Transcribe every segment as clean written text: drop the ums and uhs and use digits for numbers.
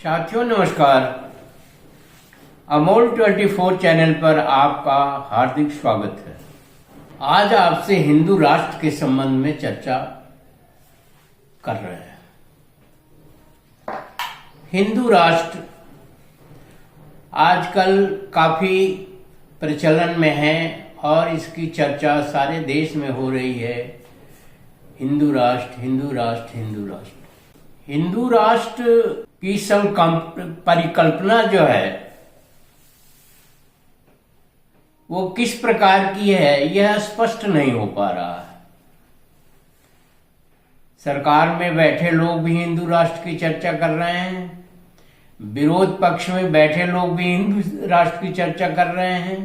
साथियों नमस्कार। अमोल 24 चैनल पर आपका हार्दिक स्वागत है। आज आपसे हिंदू राष्ट्र के संबंध में चर्चा कर रहे हैं। हिंदू राष्ट्र आजकल काफी प्रचलन में है और इसकी चर्चा सारे देश में हो रही है। हिंदू राष्ट्र, हिंदू राष्ट्र, हिंदू राष्ट्र। हिंदू राष्ट्र की परिकल्पना जो है वो किस प्रकार की है यह स्पष्ट नहीं हो पा रहा है। सरकार में बैठे लोग भी हिंदू राष्ट्र की चर्चा कर रहे हैं, विरोध पक्ष में बैठे लोग भी हिंदू राष्ट्र की चर्चा कर रहे हैं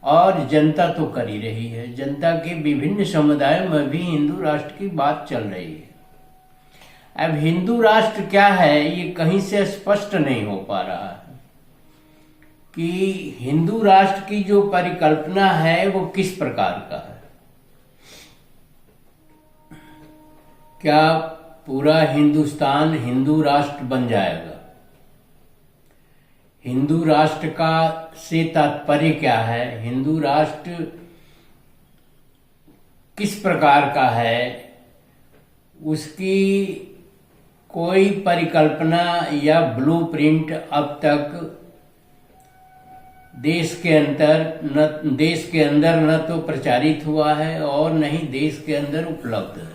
और जनता तो कर ही रही है। जनता के विभिन्न समुदायों में भी हिंदू राष्ट्र की बात चल रही है। अब हिंदू राष्ट्र क्या है ये कहीं से स्पष्ट नहीं हो पा रहा है कि हिंदू राष्ट्र की जो परिकल्पना है वो किस प्रकार का है। क्या पूरा हिंदुस्तान हिंदू राष्ट्र बन जाएगा? हिंदू राष्ट्र का से तात्पर्य क्या है? हिंदू राष्ट्र किस प्रकार का है? उसकी कोई परिकल्पना या ब्लूप्रिंट अब तक देश के अंदर न तो प्रचारित हुआ है और न ही देश के अंदर उपलब्ध है।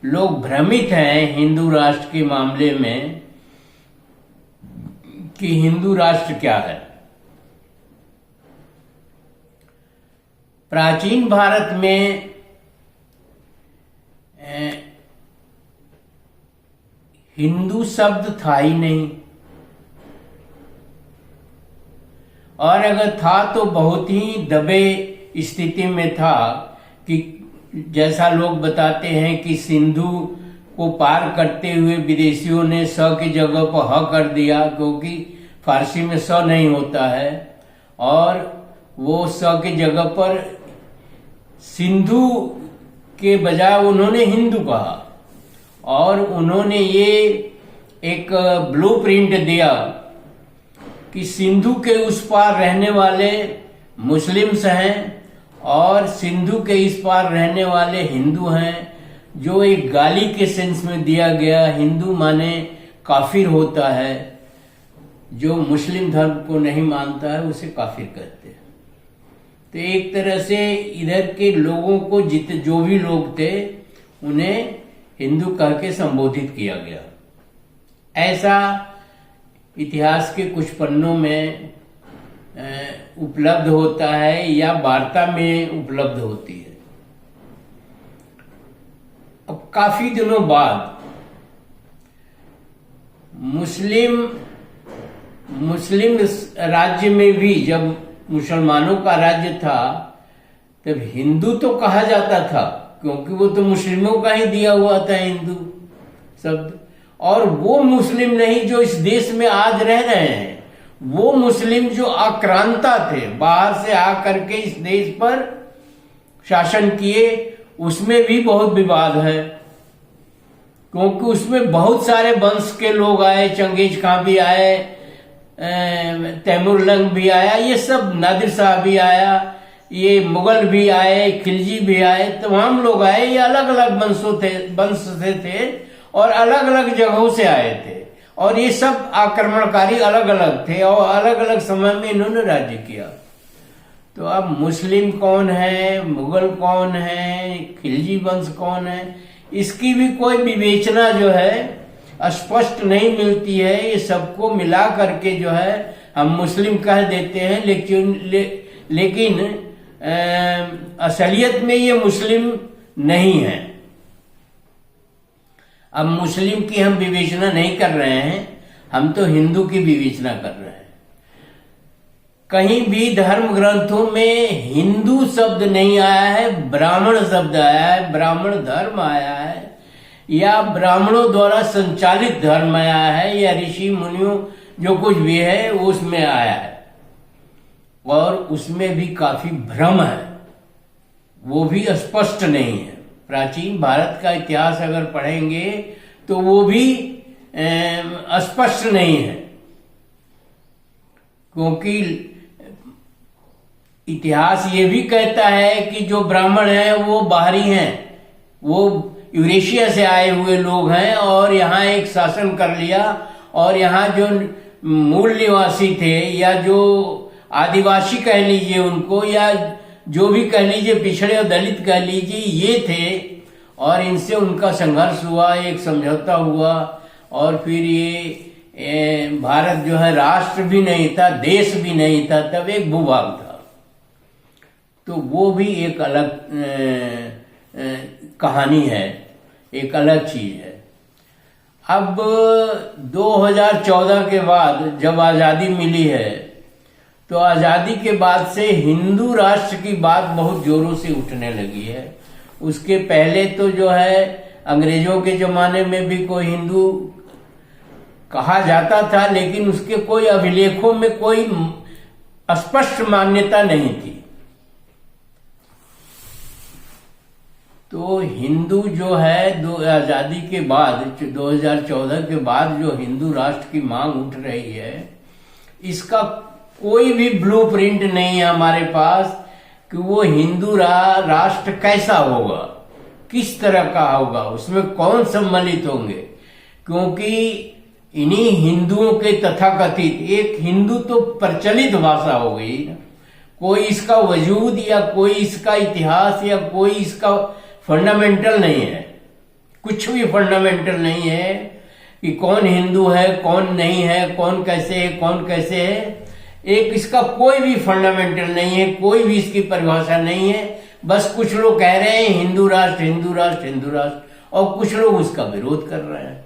लोग भ्रमित हैं हिंदू राष्ट्र के मामले में कि हिंदू राष्ट्र क्या है। प्राचीन भारत में हिंदू शब्द था ही नहीं, और अगर था तो बहुत ही दबे स्थिति में था कि जैसा लोग बताते हैं कि सिंधु को पार करते हुए विदेशियों ने स की जगह पर ह कर दिया, क्योंकि फारसी में स नहीं होता है, और वो स की जगह पर सिंधु के बजाय उन्होंने हिंदू कहा और उन्होंने ये एक ब्लूप्रिंट दिया कि सिंधु के उस पार रहने वाले मुस्लिम्स हैं और सिंधु के इस पार रहने वाले हिंदू हैं, जो एक गाली के सेंस में दिया गया। हिंदू माने काफिर होता है, जो मुस्लिम धर्म को नहीं मानता है उसे काफिर कहते हैं। तो एक तरह से इधर के लोगों को जो भी लोग थे उन्हें हिंदू कह के संबोधित किया गया। ऐसा इतिहास के कुछ पन्नों में उपलब्ध होता है या वार्ता में उपलब्ध होती है। अब काफी दिनों बाद मुस्लिम राज्य में भी, जब मुसलमानों का राज्य था तब हिंदू तो कहा जाता था, क्योंकि वो तो मुस्लिमों का ही दिया हुआ था हिंदू शब्द। और वो मुस्लिम नहीं जो इस देश में आज रह रहे हैं, वो मुस्लिम जो आक्रांता थे, बाहर से आकर के इस देश पर शासन किए, उसमें भी बहुत विवाद है, क्योंकि उसमें बहुत सारे वंश के लोग आए। चंगेज खां भी आए, तैमूरलंग भी आया, ये सब नादिर शाह भी आया, ये मुगल भी आए, खिलजी भी आए, तमाम लोग आए। ये अलग अलग वंश से थे और अलग अलग जगहों से आए थे, और ये सब आक्रमणकारी अलग अलग थे और अलग अलग समय में इन्होंने राज्य किया। तो अब मुस्लिम कौन है, मुगल कौन है, खिलजी वंश कौन है, इसकी भी कोई विवेचना जो है स्पष्ट नहीं मिलती है। ये सबको मिला करके जो है हम मुस्लिम कह देते हैं, लेकिन असलियत में ये मुस्लिम नहीं है। अब मुस्लिम की हम विवेचना नहीं कर रहे हैं, हम तो हिंदू की विवेचना कर रहे हैं। कहीं भी धर्म ग्रंथों में हिंदू शब्द नहीं आया है, ब्राह्मण शब्द आया है, ब्राह्मण धर्म आया है, या ब्राह्मणों द्वारा संचालित धर्म आया है, या ऋषि मुनियों जो कुछ भी है उसमें आया है, और उसमें भी काफी भ्रम है, वो भी स्पष्ट नहीं है। प्राचीन भारत का इतिहास अगर पढ़ेंगे तो वो भी स्पष्ट नहीं है, क्योंकि इतिहास ये भी कहता है कि जो ब्राह्मण हैं वो बाहरी हैं, वो यूरेशिया से आए हुए लोग हैं और यहाँ एक शासन कर लिया, और यहाँ जो मूल निवासी थे या जो आदिवासी कह लीजिए उनको, या जो भी कह लीजिए पिछड़े और दलित कह लीजिए, ये थे, और इनसे उनका संघर्ष हुआ, एक समझौता हुआ, और फिर ये भारत जो है राष्ट्र भी नहीं था, देश भी नहीं था, तब एक भूभाग था। तो वो भी एक अलग कहानी है, एक अलग चीज है। अब 2014 के बाद जब आजादी मिली है, तो आजादी के बाद से हिंदू राष्ट्र की बात बहुत जोरों से उठने लगी है। उसके पहले तो जो है अंग्रेजों के जमाने में भी कोई हिंदू कहा जाता था, लेकिन उसके कोई अभिलेखों में कोई स्पष्ट मान्यता नहीं थी। तो हिंदू जो है आजादी के बाद 2014 के बाद जो हिंदू राष्ट्र की मांग उठ रही है, इसका कोई भी ब्लूप्रिंट नहीं है हमारे पास कि वो हिंदू राष्ट्र कैसा होगा, किस तरह का होगा, उसमें कौन सम्मिलित होंगे। क्योंकि इन्हीं हिंदुओं के तथाकथित, एक हिंदू तो प्रचलित भाषा हो गई ना, कोई इसका वजूद या कोई इसका इतिहास या कोई इसका फंडामेंटल नहीं है, कुछ भी फंडामेंटल नहीं है कि कौन हिंदू है कौन नहीं है, कौन कैसे है कौन कैसे है। एक इसका कोई भी फंडामेंटल नहीं है, कोई भी इसकी परिभाषा नहीं है। बस कुछ लोग कह रहे हैं हिंदू राष्ट्र हिंदू राष्ट्र हिंदू राष्ट्र, और कुछ लोग उसका विरोध कर रहे हैं।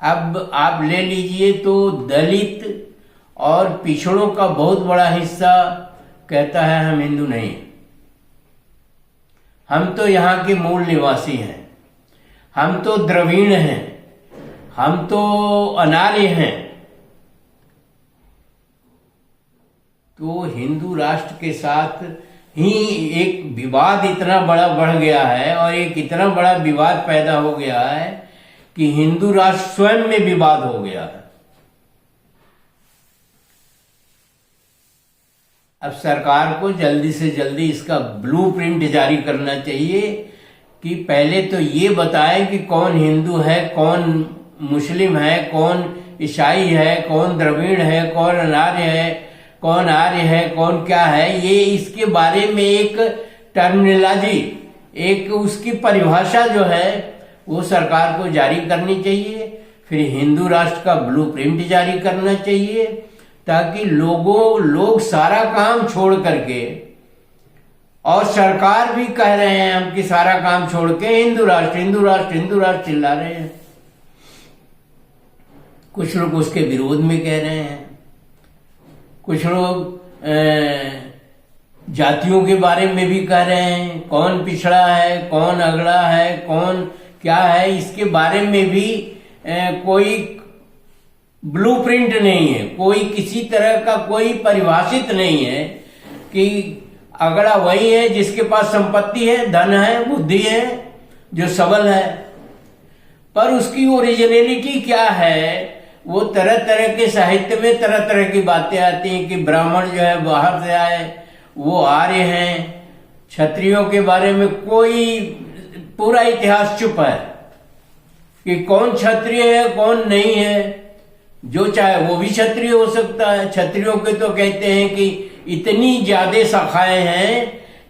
अब आप ले लीजिए तो दलित और पिछड़ों का बहुत बड़ा हिस्सा कहता है हम हिंदू नहीं, हम तो यहाँ के मूल निवासी हैं, हम तो द्रविड़ हैं, हम तो अनार्य हैं। तो हिंदू राष्ट्र के साथ ही एक विवाद इतना बड़ा बढ़ गया है, और एक इतना बड़ा विवाद पैदा हो गया है कि हिंदू राष्ट्र स्वयं में विवाद हो गया है। अब सरकार को जल्दी से जल्दी इसका ब्लूप्रिंट जारी करना चाहिए कि पहले तो ये बताए कि कौन हिंदू है, कौन मुस्लिम है, कौन ईसाई है, कौन द्रविड़ है, कौन अनार्य है, कौन आर्य है, कौन क्या है। ये इसके बारे में एक टर्मिनोलॉजी, एक उसकी परिभाषा जो है वो सरकार को जारी करनी चाहिए। फिर हिंदू राष्ट्र का ब्लूप्रिंट जारी करना चाहिए, ताकि लोग सारा काम छोड़ करके, और सरकार भी कह रहे हैं हम कि सारा काम छोड़ के हिंदू राष्ट्र हिंदू राष्ट्र हिंदू राष्ट्र चिल्ला रहे हैं। कुछ लोग उसके विरोध में कह रहे हैं, कुछ लोग जातियों के बारे में भी कह रहे हैं, कौन पिछड़ा है, कौन अगड़ा है, कौन क्या है, इसके बारे में भी कोई ब्लूप्रिंट नहीं है, कोई किसी तरह का कोई परिभाषित नहीं है कि अगड़ा वही है जिसके पास संपत्ति है, धन है, बुद्धि है, जो सबल है। पर उसकी ओरिजिनलिटी क्या है, वो तरह तरह के साहित्य में तरह तरह की बातें आती हैं कि ब्राह्मण जो है बाहर से आए, वो आर्य हैं। क्षत्रियों के बारे में कोई पूरा इतिहास चुप है कि कौन क्षत्रिय है कौन नहीं है, जो चाहे वो भी क्षत्रिय हो सकता है। क्षत्रियों के तो कहते हैं कि इतनी ज्यादा शाखाएं हैं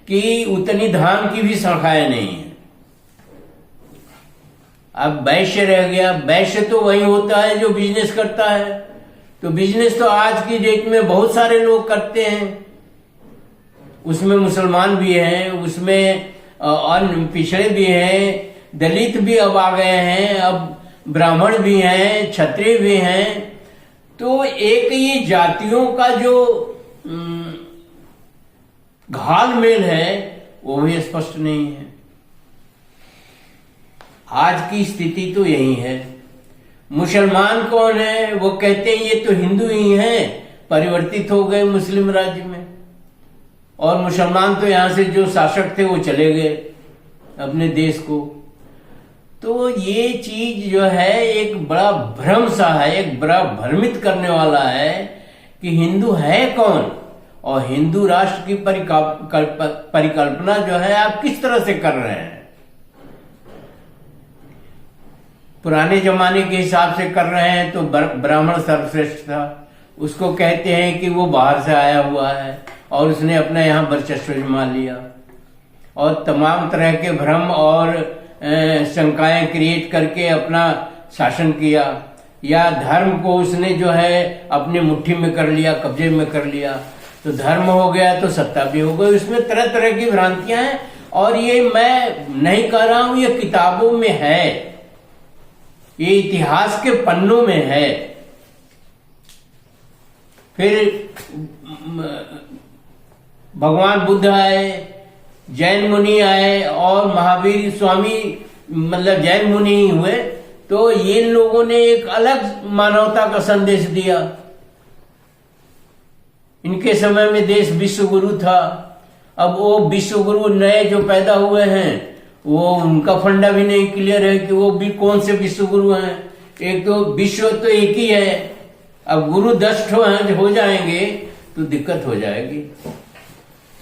कि उतनी धाम की भी शाखाएं नहीं है। अब वैश्य रह गया, वैश्य तो वही होता है जो बिजनेस करता है। तो बिजनेस तो आज की डेट में बहुत सारे लोग करते हैं, उसमें मुसलमान भी हैं, उसमें अन्य पिछड़े भी हैं, दलित भी अब आ गए हैं, अब ब्राह्मण भी हैं, क्षत्रिय भी हैं। तो एक ये जातियों का जो घालमेल है वो भी स्पष्ट नहीं है। आज की स्थिति तो यही है। मुसलमान कौन है, वो कहते हैं ये तो हिंदू ही हैं, परिवर्तित हो गए मुस्लिम राज्य में, और मुसलमान तो यहां से जो शासक थे वो चले गए अपने देश को। तो ये चीज जो है एक बड़ा भ्रम सा है, एक बड़ा भ्रमित करने वाला है कि हिंदू है कौन और हिंदू राष्ट्र की परिकल्पना जो है आप किस तरह से कर रहे हैं। पुराने जमाने के हिसाब से कर रहे हैं तो ब्राह्मण सर्वश्रेष्ठ था, उसको कहते हैं कि वो बाहर से आया हुआ है और उसने अपना यहाँ वर्चस्व जमा लिया और तमाम तरह के भ्रम और शंकाएं क्रिएट करके अपना शासन किया, या धर्म को उसने जो है अपनी मुट्ठी में कर लिया, कब्जे में कर लिया, तो धर्म हो गया तो सत्ता भी हो गई। उसमें तरह तरह की भ्रांतियां हैं और ये मैं नहीं कह रहा हूं, ये किताबों में है, ये इतिहास के पन्नों में है। फिर भगवान बुद्ध आए, जैन मुनि आए और महावीर स्वामी मतलब जैन मुनि ही हुए, तो ये लोगों ने एक अलग मानवता का संदेश दिया। इनके समय में देश विश्व गुरु था। अब वो विश्व गुरु नए जो पैदा हुए हैं वो उनका फंडा भी नहीं क्लियर है कि वो भी कौन से विश्व गुरु हैं। एक तो विश्व तो एक ही है, अब गुरु 10 ठो हैं हो जाएंगे तो दिक्कत हो जाएगी।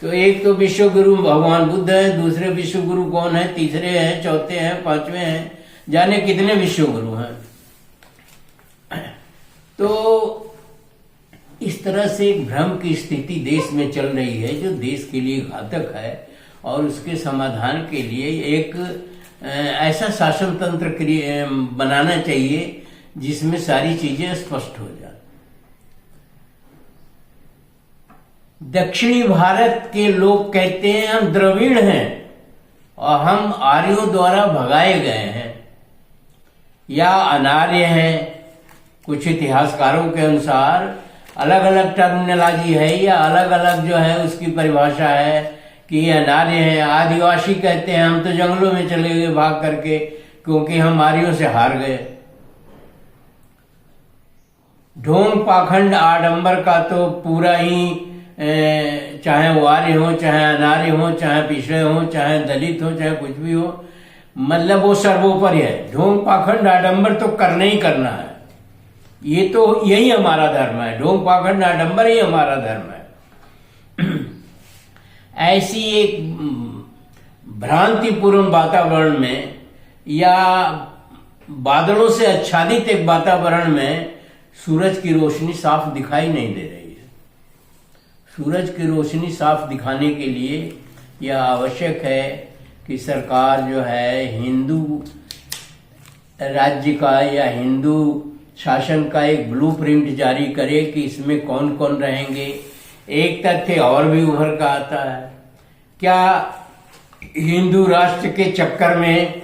तो एक तो विश्व गुरु भगवान बुद्ध है, दूसरे विश्व गुरु कौन है, तीसरे हैं, चौथे हैं, पांचवें हैं, जाने कितने विश्व गुरु हैं। तो इस तरह से एक भ्रम की स्थिति देश में चल रही है जो देश के लिए घातक है और उसके समाधान के लिए एक ऐसा शासन तंत्र बनाना चाहिए जिसमें सारी चीजें स्पष्ट हो जाए। दक्षिणी भारत के लोग कहते हैं हम द्रविड़ हैं और हम आर्यों द्वारा भगाए गए हैं या अनार्य हैं। कुछ इतिहासकारों के अनुसार अलग अलग टर्मिनोलॉजी है या अलग अलग जो है उसकी परिभाषा है कि ये अनार्य है। आदिवासी कहते हैं हम तो जंगलों में चले गए भाग करके क्योंकि हम आर्यों से हार गए। ढोंग पाखंड आडंबर का तो पूरा ही चाहे वो आर्य हो, चाहे अनार्य हो, चाहे पिछड़े हो, चाहे दलित हो, चाहे कुछ भी हो, मतलब वो सर्वोपरि है। ढोंग पाखंड आडंबर तो करना ही करना है, ये तो यही हमारा धर्म है। ढोंग पाखंड आडंबर ही हमारा धर्म है। ऐसी एक भ्रांतिपूर्ण वातावरण में या बादलों से आच्छादित एक वातावरण में सूरज की रोशनी साफ दिखाई नहीं दे रही है। सूरज की रोशनी साफ दिखाने के लिए यह आवश्यक है कि सरकार जो है हिंदू राज्य का या हिंदू शासन का एक ब्लूप्रिंट जारी करे कि इसमें कौन कौन रहेंगे। एक तथ्य और भी उभर का आता है, क्या हिंदू राष्ट्र के चक्कर में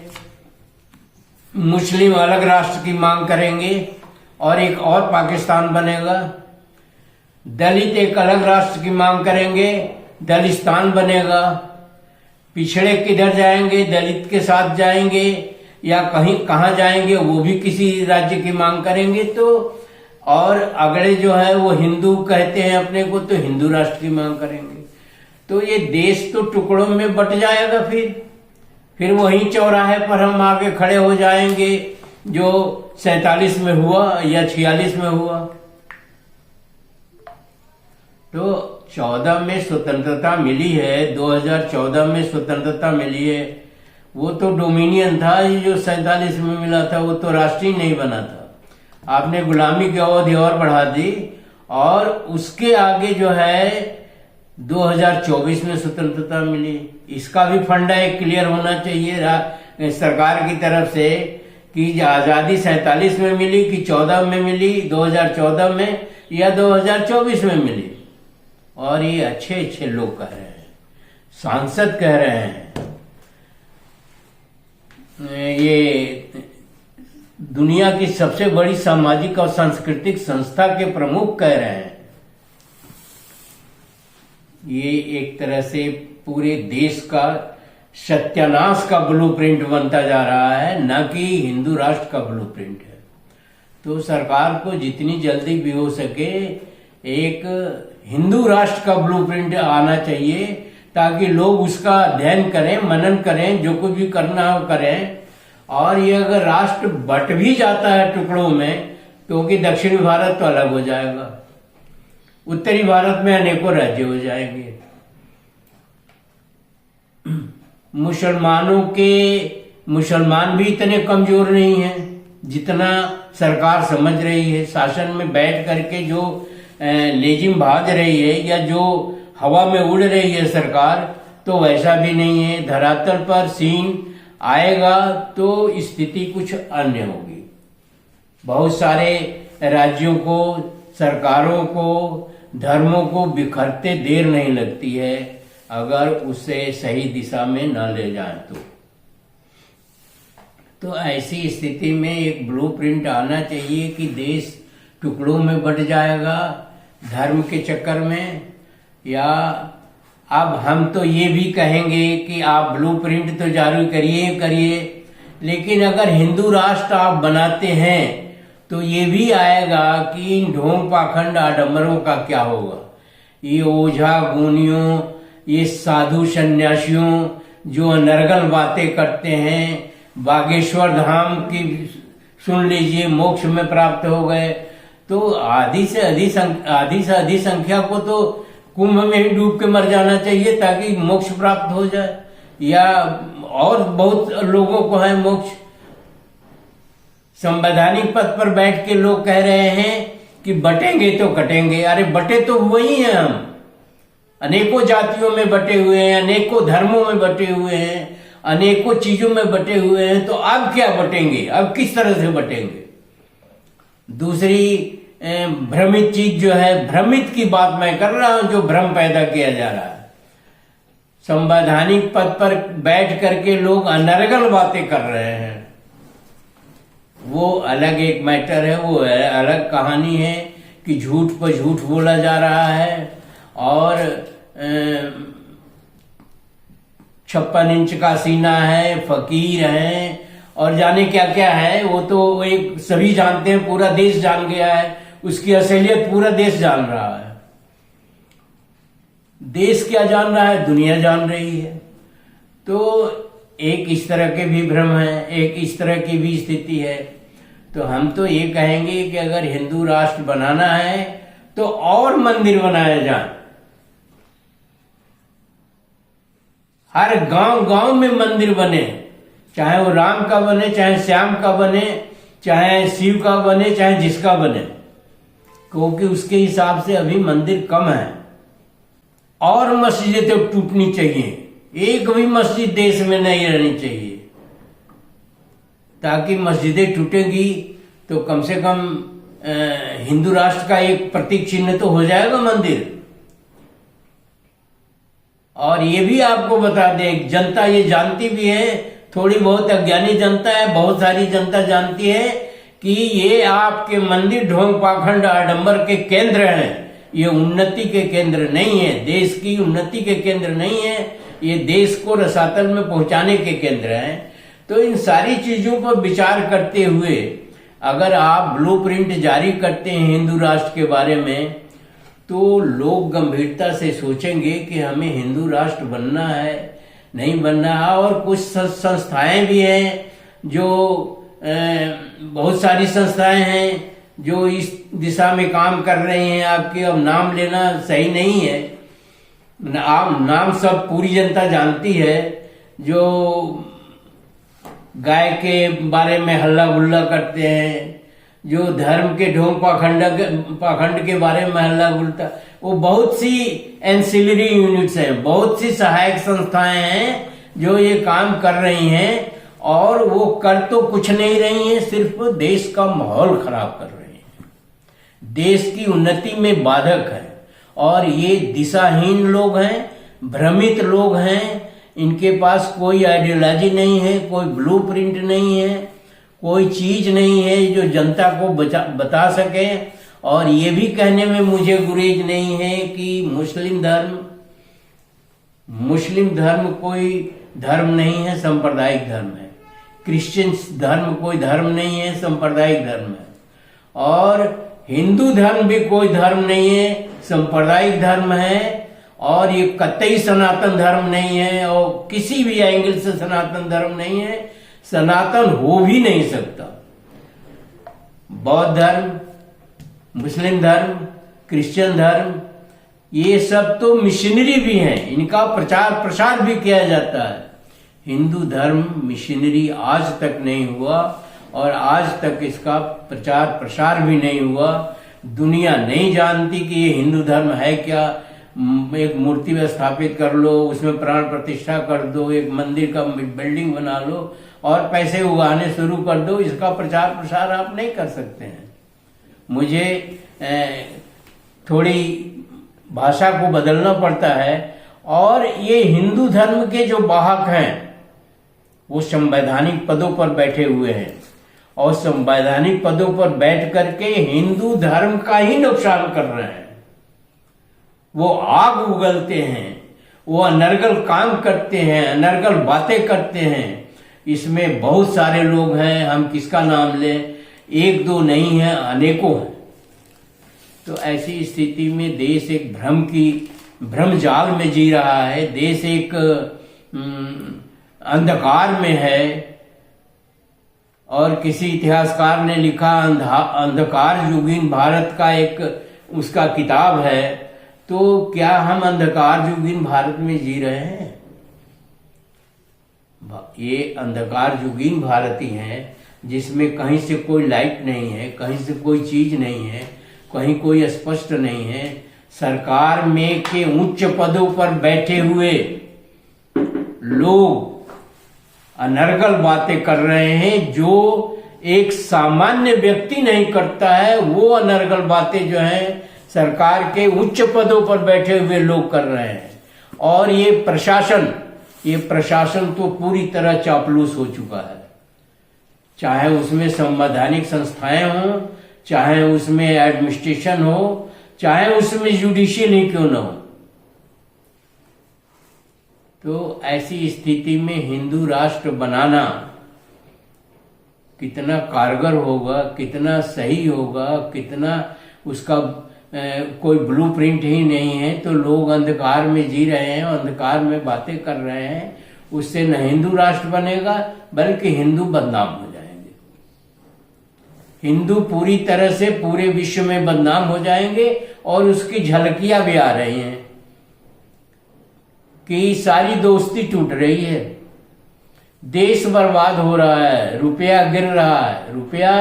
मुस्लिम अलग राष्ट्र की मांग करेंगे और एक और पाकिस्तान बनेगा? दलित एक अलग राष्ट्र की मांग करेंगे, दलिस्तान बनेगा। पिछड़े किधर जाएंगे? दलित के साथ जाएंगे या कहीं कहाँ जाएंगे? वो भी किसी राज्य की मांग करेंगे। तो और अगले जो है वो हिंदू कहते हैं अपने को, तो हिंदू राष्ट्र की मांग करेंगे। तो ये देश तो टुकड़ों में बट जाएगा। फिर वहीं चौराहे पर हम आगे खड़े हो जाएंगे जो 47 में हुआ या 46 में हुआ। तो 14 में स्वतंत्रता मिली है, 2014 में स्वतंत्रता मिली है, वो तो डोमिनियन था। ये जो 47 में मिला था वो तो राष्ट्र ही नहीं बना था। आपने गुलामी की अवधि और बढ़ा दी और उसके आगे जो है 2024 में स्वतंत्रता मिली। इसका भी फंडा एक क्लियर होना चाहिए सरकार की तरफ से कि आजादी 47 में मिली कि 14 में मिली, 2014 में या 2024 में मिली। और ये अच्छे अच्छे लोग कह रहे हैं, सांसद कह रहे हैं, ये दुनिया की सबसे बड़ी सामाजिक और सांस्कृतिक संस्था के प्रमुख कह रहे हैं। ये एक तरह से पूरे देश का सत्यानाश का ब्लूप्रिंट बनता जा रहा है, न कि हिंदू राष्ट्र का ब्लूप्रिंट है। तो सरकार को जितनी जल्दी भी हो सके एक हिंदू राष्ट्र का ब्लूप्रिंट आना चाहिए ताकि लोग उसका अध्ययन करें, मनन करें, जो कुछ भी करना हो करें और ये अगर राष्ट्र बट भी जाता है टुकड़ों में, क्योंकि दक्षिणी भारत तो अलग हो जाएगा, उत्तरी भारत में अनेकों राज्य हो जाएंगे। मुसलमान भी इतने कमजोर नहीं हैं जितना सरकार समझ रही है। शासन में बैठ करके जो लेजिम भाज रही है या जो हवा में उड़ रही है सरकार, तो वैसा भी नहीं है। धरातल पर सीन आएगा तो स्थिति कुछ अन्य होगी। बहुत सारे राज्यों को, सरकारों को, धर्मों को बिखरते देर नहीं लगती है अगर उसे सही दिशा में न ले जाए तो ऐसी स्थिति में एक ब्लूप्रिंट आना चाहिए कि देश टुकड़ों में बंट जाएगा धर्म के चक्कर में। या अब हम तो ये भी कहेंगे कि आप ब्लूप्रिंट तो जारी करिए, लेकिन अगर हिंदू राष्ट्र आप बनाते हैं तो ये भी आएगा कि इन ढोंग पाखंड आडंबरों का क्या होगा। ये ओझा गुनियों, ये साधु सन्यासियों जो अनर्गल बातें करते हैं, बागेश्वर धाम की सुन लीजिए, मोक्ष में प्राप्त हो गए, तो आधी से अधिक संख्या को तो कुंभ में ही डूब के मर जाना चाहिए ताकि मोक्ष प्राप्त हो जाए। या और बहुत लोगों को है मोक्ष। संवैधानिक पद पर बैठ के लोग कह रहे हैं कि बटेंगे तो कटेंगे। अरे बटे तो वही हैं हम, अनेकों जातियों में बटे हुए हैं, अनेकों धर्मों में बटे हुए हैं, अनेकों चीजों में बटे हुए हैं, तो अब क्या बटेंगे, अब किस तरह से बटेंगे। दूसरी भ्रमित चीज जो है, भ्रमित की बात मैं कर रहा हूं, जो भ्रम पैदा किया जा रहा है। संवैधानिक पद पर बैठ करके लोग अनर्गल बातें कर रहे हैं, वो अलग एक मैटर है, वो अलग कहानी है कि झूठ पर झूठ बोला जा रहा है। और 56 इंच का सीना है, फकीर हैं और जाने क्या क्या है, वो तो एक सभी जानते हैं, पूरा देश जान गया है, उसकी असलियत पूरा देश जान रहा है। देश क्या जान रहा है, दुनिया जान रही है। तो एक इस तरह के भी भ्रम है, एक इस तरह की भी स्थिति है। तो हम तो ये कहेंगे कि अगर हिंदू राष्ट्र बनाना है तो और मंदिर बनाए जाएं, हर गांव गांव में मंदिर बने, चाहे वो राम का बने, चाहे श्याम का बने, चाहे शिव का बने, चाहे जिसका बने, क्योंकि उसके हिसाब से अभी मंदिर कम है। और मस्जिदें तो टूटनी चाहिए, एक भी मस्जिद देश में नहीं रहनी चाहिए, ताकि मस्जिदें टूटेगी तो कम से कम हिंदू राष्ट्र का एक प्रतीक चिन्ह तो हो जाएगा मंदिर। और ये भी आपको बता दें, जनता ये जानती भी है, थोड़ी बहुत अज्ञानी जनता है, बहुत सारी जनता जानती है कि ये आपके मंदिर ढोंग पाखंड आडंबर के केंद्र हैं, ये उन्नति के केंद्र नहीं है, देश की उन्नति के केंद्र नहीं है, ये देश को रसातल में पहुंचाने के केंद्र हैं। तो इन सारी चीजों पर विचार करते हुए अगर आप ब्लूप्रिंट जारी करते हैं हिंदू राष्ट्र के बारे में, तो लोग गंभीरता से सोचेंगे कि हमें हिंदू राष्ट्र बनना है, नहीं बनना है। और कुछ संस्थाएं भी हैं, जो बहुत सारी संस्थाएं हैं जो इस दिशा में काम कर रही हैं। आपके अब नाम लेना सही नहीं है, नाम सब पूरी जनता जानती है, जो गाय के बारे में हल्ला गुल्ला करते हैं, जो धर्म के ढोंग पाखंड के बारे में हल्ला गुल्ला, वो बहुत सी एंसिलरी यूनिट्स हैं, बहुत सी सहायक संस्थाएं हैं जो ये काम कर रही हैं। और वो कर तो कुछ नहीं रही हैं, सिर्फ देश का माहौल खराब कर रही हैं, देश की उन्नति में बाधक है। और ये दिशाहीन लोग हैं, भ्रमित लोग हैं, इनके पास कोई आइडियोलॉजी नहीं है, कोई ब्लूप्रिंट नहीं है, कोई चीज नहीं है जो जनता को बता सके। और ये भी कहने में मुझे गुरेज नहीं है कि मुस्लिम धर्म कोई धर्म नहीं है, सांप्रदायिक धर्म है। क्रिश्चियन धर्म कोई धर्म नहीं है, सांप्रदायिक धर्म है। और हिंदू धर्म भी कोई धर्म नहीं है, सांप्रदायिक धर्म है। और ये कतई सनातन धर्म नहीं है, और किसी भी एंगल से सनातन धर्म नहीं है। सनातन हो भी नहीं सकता। बौद्ध धर्म, मुस्लिम धर्म, क्रिश्चियन धर्म, ये सब तो मिशनरी भी हैं, इनका प्रचार प्रसार भी किया जाता है। हिंदू धर्म मिशनरी आज तक नहीं हुआ और आज तक इसका प्रचार प्रसार भी नहीं हुआ। दुनिया नहीं जानती कि ये हिंदू धर्म है क्या। एक मूर्ति में स्थापित कर लो, उसमें प्राण प्रतिष्ठा कर दो, एक मंदिर का बिल्डिंग बना लो और पैसे उगाने शुरू कर दो, इसका प्रचार प्रसार आप नहीं कर सकते हैं। मुझे थोड़ी भाषा को बदलना पड़ता है। और ये हिंदू धर्म के जो वाहक हैं वो संवैधानिक पदों पर बैठे हुए हैं और संवैधानिक पदों पर बैठ करके हिंदू धर्म का ही नुकसान कर रहे हैं। वो आग उगलते हैं, वो अनर्गल काम करते हैं, अनर्गल बातें करते हैं। इसमें बहुत सारे लोग हैं, हम किसका नाम लें, एक दो नहीं है, अनेकों हैं। तो ऐसी स्थिति में देश एक भ्रम जाल में जी रहा है। देश एक अंधकार में है। और किसी इतिहासकार ने लिखा, अंधकार युगीन भारत का एक उसका किताब है। तो क्या हम अंधकार युगीन भारत में जी रहे हैं? ये अंधकार युगीन भारत ही है जिसमें कहीं से कोई लाइट नहीं है, कहीं से कोई चीज नहीं है, कहीं कोई स्पष्ट नहीं है। सरकार में के उच्च पदों पर बैठे हुए लोग अनर्गल बातें कर रहे हैं जो एक सामान्य व्यक्ति नहीं करता है। वो अनर्गल बातें जो हैं सरकार के उच्च पदों पर बैठे हुए लोग कर रहे हैं। और ये प्रशासन तो पूरी तरह चापलूस हो चुका है। चाहे उसमें संवैधानिक संस्थाएं हों, चाहे उसमें एडमिनिस्ट्रेशन हो, चाहे उसमें जुडिशियल ही क्यों न हो। तो ऐसी स्थिति में हिंदू राष्ट्र बनाना कितना कारगर होगा, कितना सही होगा, कितना उसका कोई ब्लूप्रिंट ही नहीं है। तो लोग अंधकार में जी रहे हैं, अंधकार में बातें कर रहे हैं। उससे न हिंदू राष्ट्र बनेगा बल्कि हिंदू बदनाम हो जाएंगे। हिंदू पूरी तरह से पूरे विश्व में बदनाम हो जाएंगे। और उसकी झलकियां भी आ रही हैं कि सारी दोस्ती टूट रही है, देश बर्बाद हो रहा है, रुपया गिर रहा है। रुपया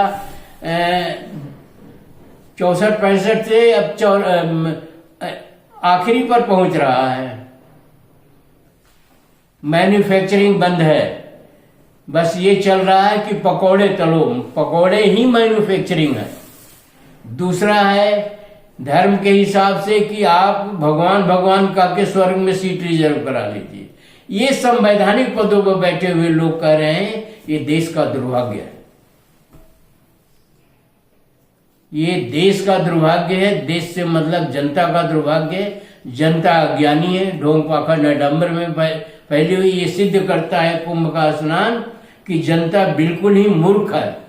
64-65 से अब आखिरी पर पहुंच रहा है। मैन्युफैक्चरिंग बंद है। बस ये चल रहा है कि पकौड़े तलो, पकौड़े ही मैन्युफैक्चरिंग है। दूसरा है धर्म के हिसाब से कि आप भगवान का के स्वर्ग में सीट रिजर्व करा लीजिए। ये संवैधानिक पदों पर बैठे हुए लोग कह रहे हैं ये देश का दुर्भाग्य है। ये देश का दुर्भाग्य है। देश से मतलब जनता का दुर्भाग्य है। जनता अज्ञानी है, ढोंग पाखंड आडंबर में फैली हुई। ये सिद्ध करता है कुंभ का स्नान कि जनता बिल्कुल ही मूर्ख है।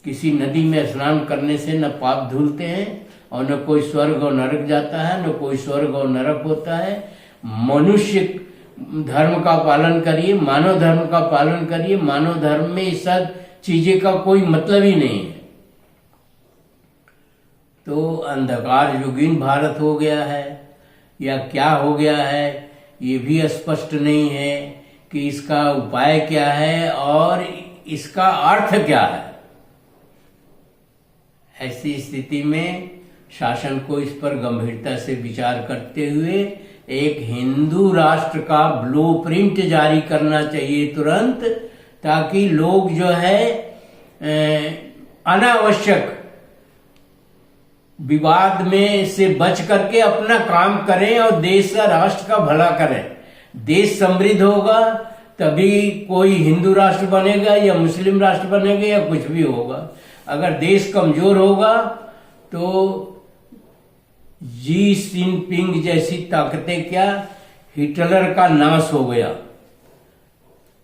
किसी नदी में स्नान करने से न पाप धुलते हैं और न कोई स्वर्ग और नरक जाता है, न कोई स्वर्ग और नरक होता है। मनुष्य धर्म का पालन करिए, मानव धर्म का पालन करिए। मानव धर्म में इस सब चीजें का कोई मतलब ही नहीं है। तो अंधकार युगीन भारत हो गया है या क्या हो गया है ये भी स्पष्ट नहीं है कि इसका उपाय क्या है और इसका अर्थ क्या है। ऐसी स्थिति में शासन को इस पर गंभीरता से विचार करते हुए एक हिंदू राष्ट्र का ब्लूप्रिंट जारी करना चाहिए तुरंत, ताकि लोग जो है अनावश्यक विवाद में से बच करके अपना काम करें और देश का राष्ट्र का भला करें। देश समृद्ध होगा तभी कोई हिंदू राष्ट्र बनेगा या मुस्लिम राष्ट्र बनेगा या कुछ भी होगा। अगर देश कमजोर होगा तो जी जिनपिंग जैसी ताकतें क्या, हिटलर का नाश हो गया।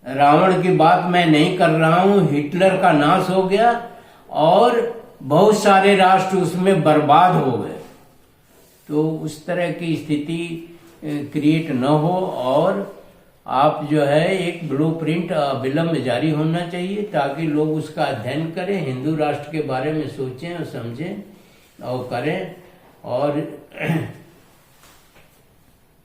रावण की बात मैं नहीं कर रहा हूं, हिटलर का नाश हो गया और बहुत सारे राष्ट्र उसमें बर्बाद हो गए। तो उस तरह की स्थिति क्रिएट न हो और आप जो है एक ब्लूप्रिंट अविलंब जारी होना चाहिए, ताकि लोग उसका अध्ययन करें, हिंदू राष्ट्र के बारे में सोचें और समझें और करें। और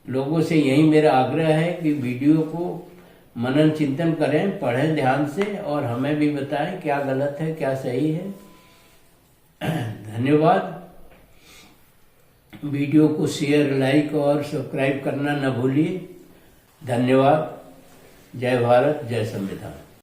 लोगों से यही मेरा आग्रह है कि वीडियो को मनन चिंतन करें, पढ़ें ध्यान से और हमें भी बताएं क्या गलत है क्या सही है। धन्यवाद। वीडियो को शेयर, लाइक और सब्सक्राइब करना न भूलिए। धन्यवाद। जय भारत, जय संविधान।